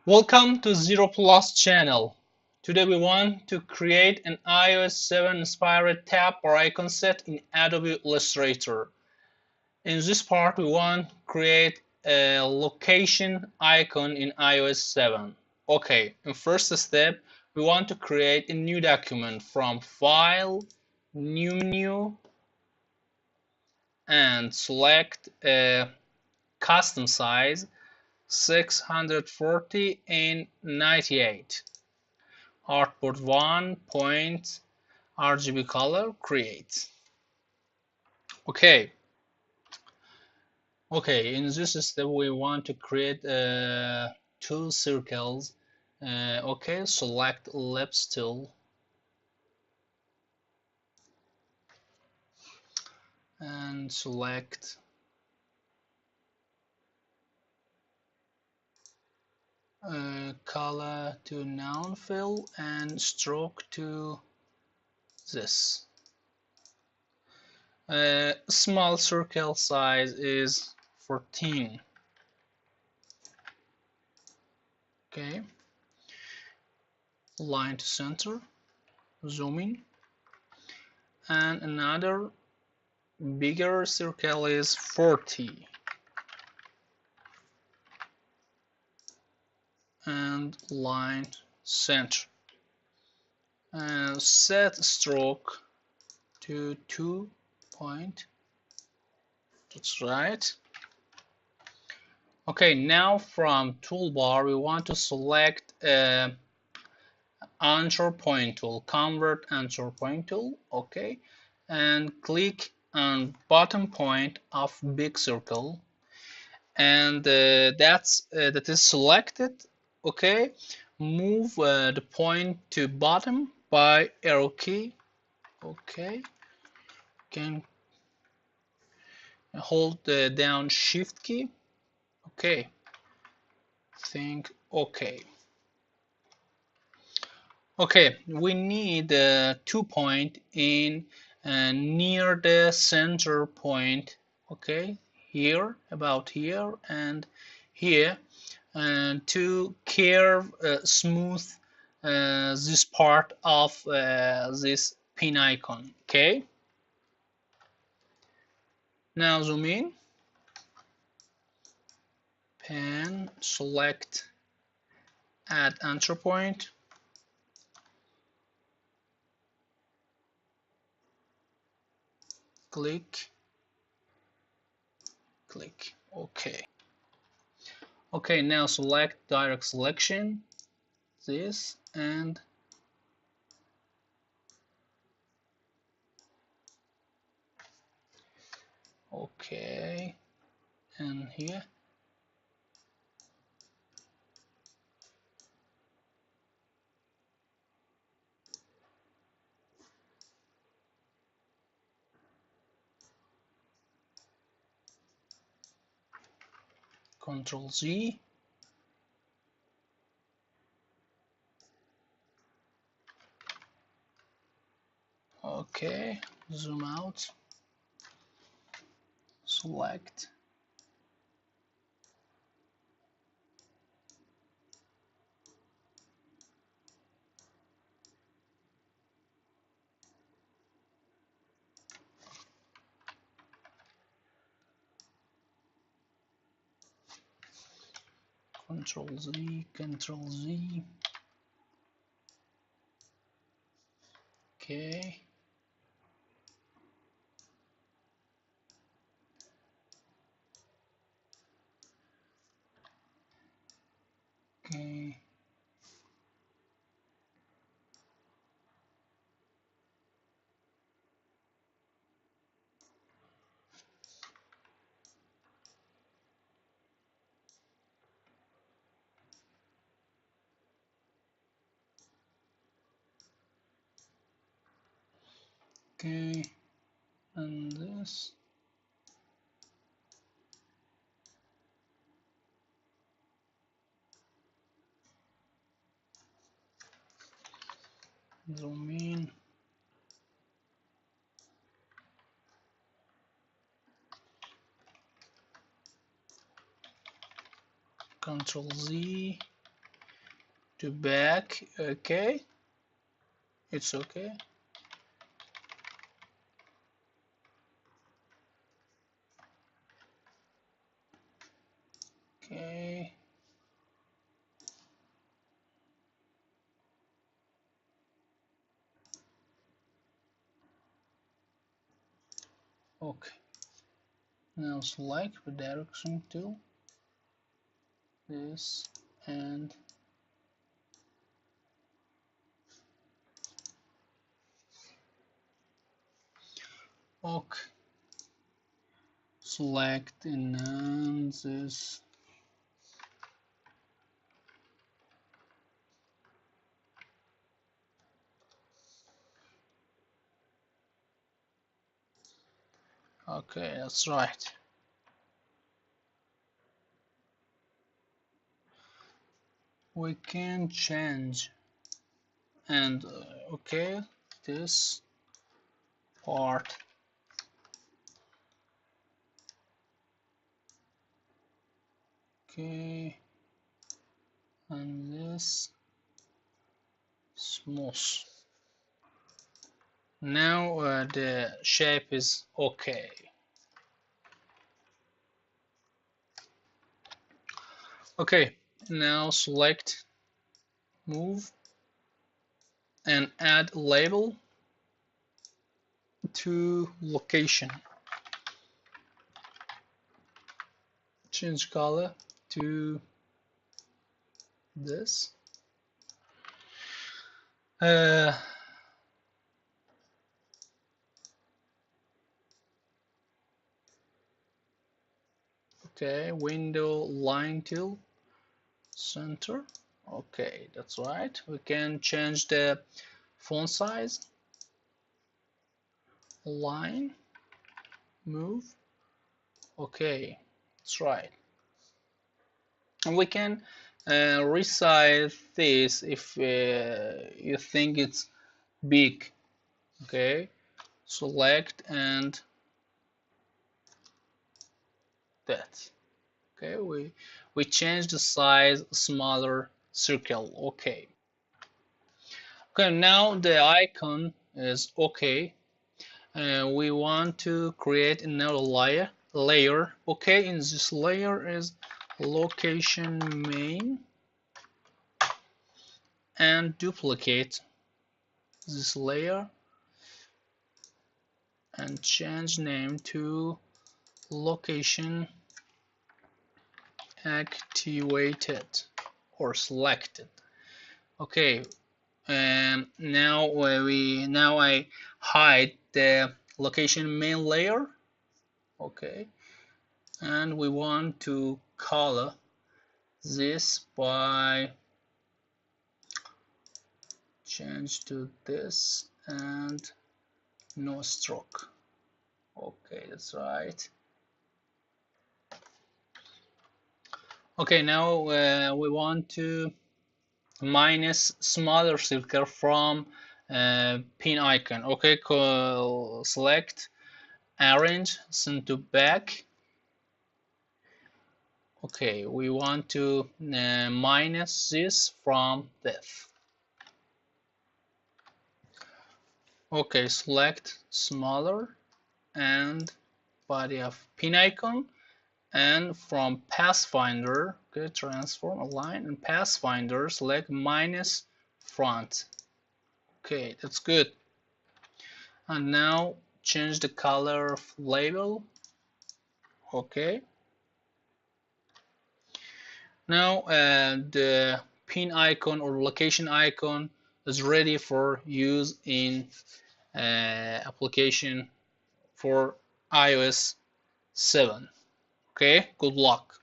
Welcome to Zero Plus channel. Today we want to create an iOS 7 inspired tab or icon set in Adobe Illustrator. In this part we want to create a location icon in iOS 7. Okay, in first step we want to create a new document from File, New Menu, and select a custom size 640 and 98. Artboard 1 point RGB color create. Okay, in this step we want to create two circles. Okay, select ellipse tool and select color to noun fill and stroke to this. Small circle size is 14. Okay, line to center, zoom in, and another bigger circle is 40, and line center, and set stroke to 2 point. That's right. Okay, now from toolbar we want to select anchor point tool, convert anchor point tool. Okay, and click on bottom point of big circle, and that is selected. Okay, move the point to bottom by arrow key. Okay, can hold the down shift key. Okay, think okay. Okay, we need 2 point in near the center point. Okay, here, about here, and here, and to curve smooth this part of this pin icon. Okay, now zoom in, pen, select add anchor point, click, okay. Okay, now select direct selection, this, and okay, and here. Control Z. Okay, zoom out, select. Control Z, Control Z. Okay. Okay. Okay. And this. Zoom in. Control Z. to back. Okay, it's okay. Okay. Okay. Now select the direction tool, this, and okay. Select and this. Okay, that's right. We can change and okay, this part. Okay, and this smooth. Now the shape is okay. Okay, now select move and add label to location. Change color to this. Uh, okay, window line tool, center. Okay, that's right. We can change the font size, line, move. Okay, that's right. And we can resize this if you think it's big. Okay, select and that. Okay, we change the size, smaller circle. Okay. Okay, now the icon is okay. We want to create another layer. Okay, in this layer is location main and duplicate this layer and change name to location activated or selected. Okay, now I hide the location main layer. Okay, and we want to color this by change to this and no stroke. Okay, that's right. Okay, now we want to minus smaller circle from pin icon. Okay, select arrange, send to back. Okay, we want to minus this from this. Okay, select smaller and body of pin icon, and from Pathfinder, okay, transform align and Pathfinder, select minus front. Okay, that's good. And now change the color of label. Okay. Now the pin icon or location icon is ready for use in application for iOS 7. Okay, good luck.